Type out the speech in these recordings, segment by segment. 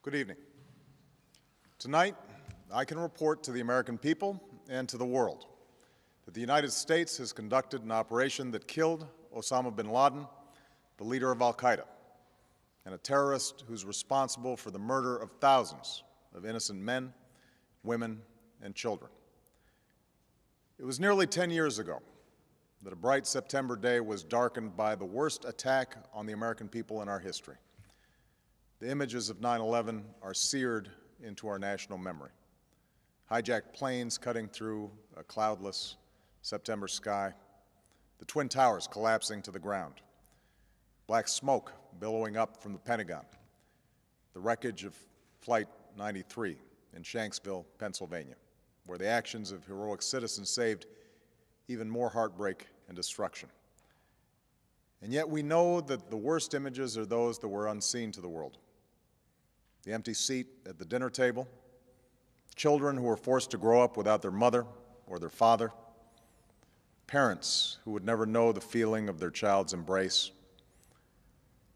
Good evening. Tonight, I can report to the American people and to the world that the United States has conducted an operation that killed Osama bin Laden, the leader of al-Qaeda, and a terrorist who's responsible for the murder of thousands of innocent men, women, and children. It was nearly 10 years ago that a bright September day was darkened by the worst attack on the American people in our history. The images of 9/11 are seared into our national memory. Hijacked planes cutting through a cloudless September sky, the Twin Towers collapsing to the ground, black smoke billowing up from the Pentagon, the wreckage of Flight 93 in Shanksville, Pennsylvania, where the actions of heroic citizens saved even more heartbreak and destruction. And yet we know that the worst images are those that were unseen to the world. The empty seat at the dinner table, children who were forced to grow up without their mother or their father, parents who would never know the feeling of their child's embrace,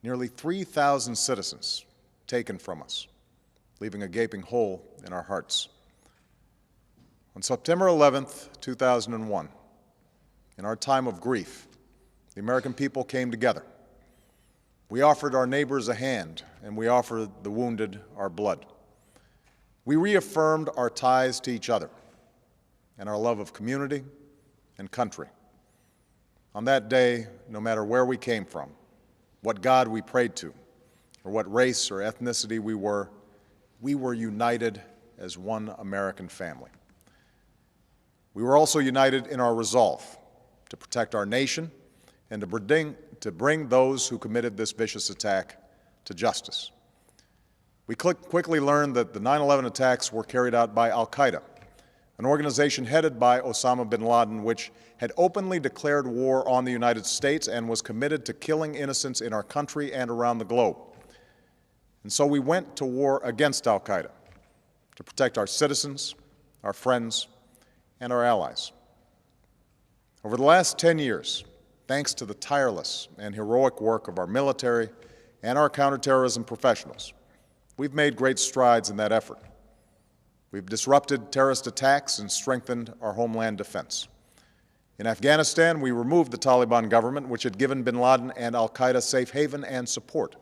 nearly 3,000 citizens taken from us, leaving a gaping hole in our hearts. On September 11th, 2001, in our time of grief, the American people came together. We offered our neighbors a hand, and we offered the wounded our blood. We reaffirmed our ties to each other and our love of community and country. On that day, no matter where we came from, what God we prayed to, or what race or ethnicity we were united as one American family. We were also united in our resolve to protect our nation and to bring those who committed this vicious attack to justice. We quickly learned that the 9/11 attacks were carried out by al-Qaeda, an organization headed by Osama bin Laden, which had openly declared war on the United States and was committed to killing innocents in our country and around the globe. And so we went to war against al-Qaeda to protect our citizens, our friends, and our allies. Over the last 10 years, thanks to the tireless and heroic work of our military and our counterterrorism professionals, we've made great strides in that effort. We've disrupted terrorist attacks and strengthened our homeland defense. In Afghanistan, we removed the Taliban government, which had given bin Laden and al-Qaeda safe haven and support.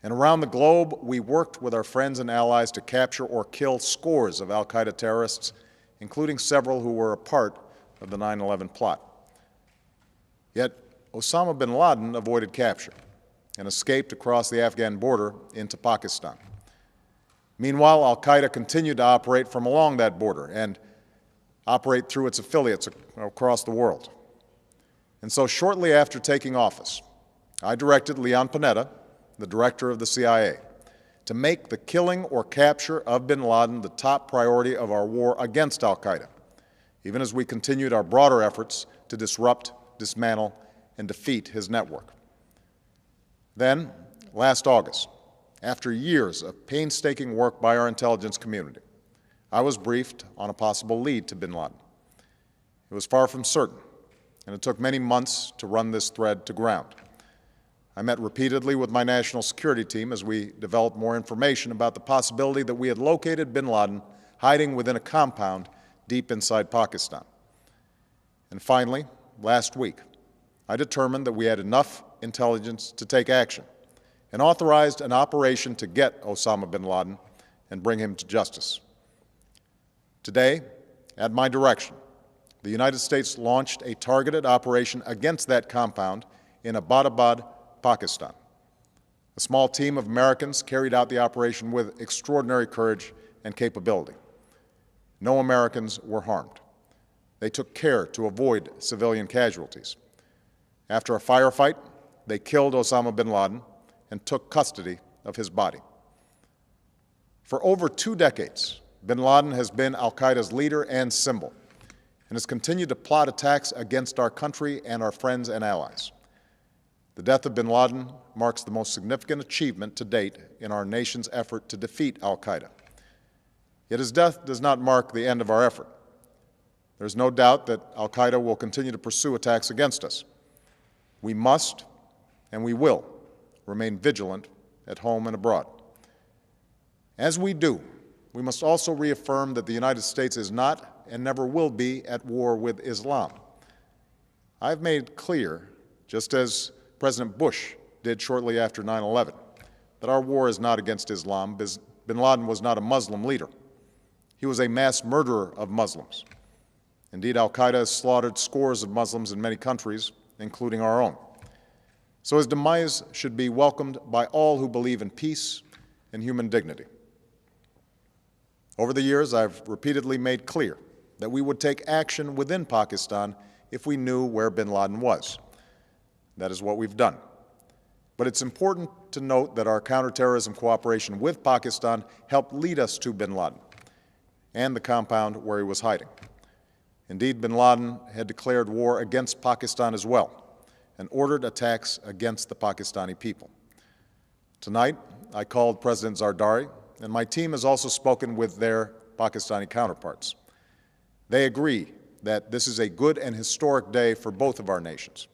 And around the globe, we worked with our friends and allies to capture or kill scores of al-Qaeda terrorists, including several who were a part of the 9/11 plot. Yet Osama bin Laden avoided capture and escaped across the Afghan border into Pakistan. Meanwhile, al-Qaeda continued to operate from along that border and operate through its affiliates across the world. And so shortly after taking office, I directed Leon Panetta, the director of the CIA, to make the killing or capture of bin Laden the top priority of our war against al-Qaeda, even as we continued our broader efforts to disrupt, dismantle, and defeat his network. Then, last August, after years of painstaking work by our intelligence community, I was briefed on a possible lead to bin Laden. It was far from certain, and it took many months to run this thread to ground. I met repeatedly with my national security team as we developed more information about the possibility that we had located bin Laden hiding within a compound deep inside Pakistan. And finally, last week, I determined that we had enough intelligence to take action and authorized an operation to get Osama bin Laden and bring him to justice. Today, at my direction, the United States launched a targeted operation against that compound in Abbottabad, Pakistan. A small team of Americans carried out the operation with extraordinary courage and capability. No Americans were harmed. They took care to avoid civilian casualties. After a firefight, they killed Osama bin Laden and took custody of his body. For over 2 decades, bin Laden has been al-Qaeda's leader and symbol, and has continued to plot attacks against our country and our friends and allies. The death of bin Laden marks the most significant achievement to date in our nation's effort to defeat al-Qaeda. Yet his death does not mark the end of our effort. There's no doubt that al-Qaeda will continue to pursue attacks against us. We must, and we will, remain vigilant at home and abroad. As we do, we must also reaffirm that the United States is not and never will be at war with Islam. I've made clear, just as President Bush did shortly after 9/11, that our war is not against Islam. Bin Laden was not a Muslim leader. He was a mass murderer of Muslims. Indeed, al-Qaeda has slaughtered scores of Muslims in many countries, including our own. So his demise should be welcomed by all who believe in peace and human dignity. Over the years, I've repeatedly made clear that we would take action within Pakistan if we knew where bin Laden was. That is what we've done. But it's important to note that our counterterrorism cooperation with Pakistan helped lead us to bin Laden and the compound where he was hiding. Indeed, bin Laden had declared war against Pakistan as well and ordered attacks against the Pakistani people. Tonight, I called President Zardari, and my team has also spoken with their Pakistani counterparts. They agree that this is a good and historic day for both of our nations.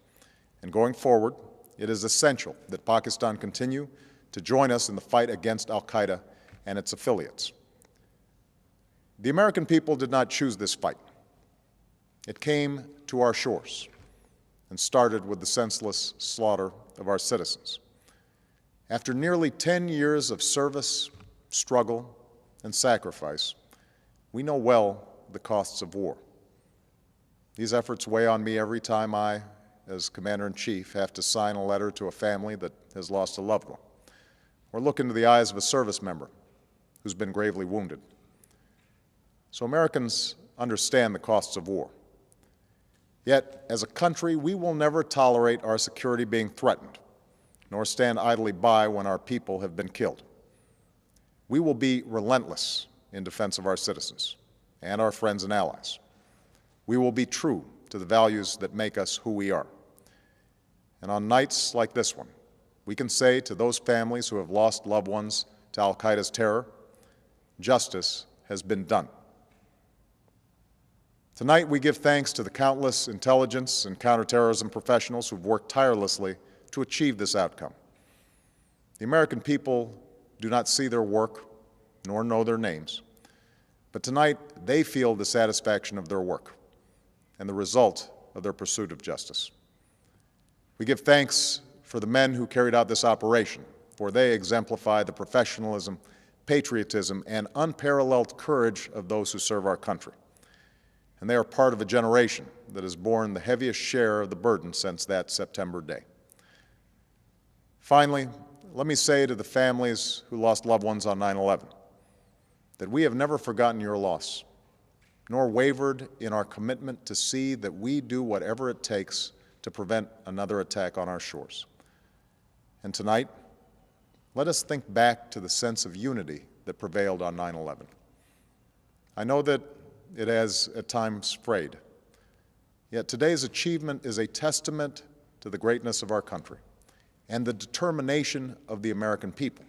And going forward, it is essential that Pakistan continue to join us in the fight against al-Qaeda and its affiliates. The American people did not choose this fight. It came to our shores and started with the senseless slaughter of our citizens. After nearly 10 years of service, struggle, and sacrifice, we know well the costs of war. These efforts weigh on me every time I, as Commander-in-Chief, have to sign a letter to a family that has lost a loved one, or look into the eyes of a service member who's been gravely wounded. So Americans understand the costs of war. Yet, as a country, we will never tolerate our security being threatened, nor stand idly by when our people have been killed. We will be relentless in defense of our citizens and our friends and allies. We will be true to the values that make us who we are. And on nights like this one, we can say to those families who have lost loved ones to al-Qaeda's terror, justice has been done. Tonight, we give thanks to the countless intelligence and counterterrorism professionals who've worked tirelessly to achieve this outcome. The American people do not see their work nor know their names, but tonight they feel the satisfaction of their work and the result of their pursuit of justice. We give thanks for the men who carried out this operation, for they exemplify the professionalism, patriotism, and unparalleled courage of those who serve our country. And they are part of a generation that has borne the heaviest share of the burden since that September day. Finally, let me say to the families who lost loved ones on 9/11 that we have never forgotten your loss, nor wavered in our commitment to see that we do whatever it takes to prevent another attack on our shores. And tonight, let us think back to the sense of unity that prevailed on 9/11. I know that it has at times frayed, yet today's achievement is a testament to the greatness of our country and the determination of the American people.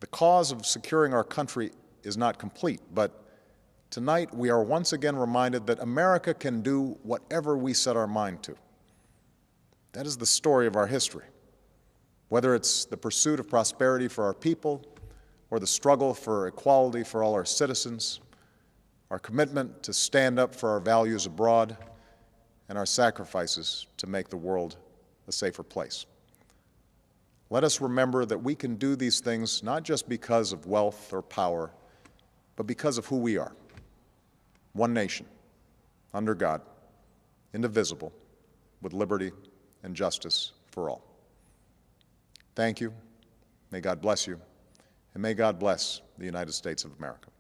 The cause of securing our country is not complete, but tonight we are once again reminded that America can do whatever we set our mind to. That is the story of our history. Whether it's the pursuit of prosperity for our people or the struggle for equality for all our citizens, our commitment to stand up for our values abroad, and our sacrifices to make the world a safer place. Let us remember that we can do these things not just because of wealth or power, but because of who we are. One nation, under God, indivisible, with liberty and justice for all. Thank you. May God bless you, and may God bless the United States of America.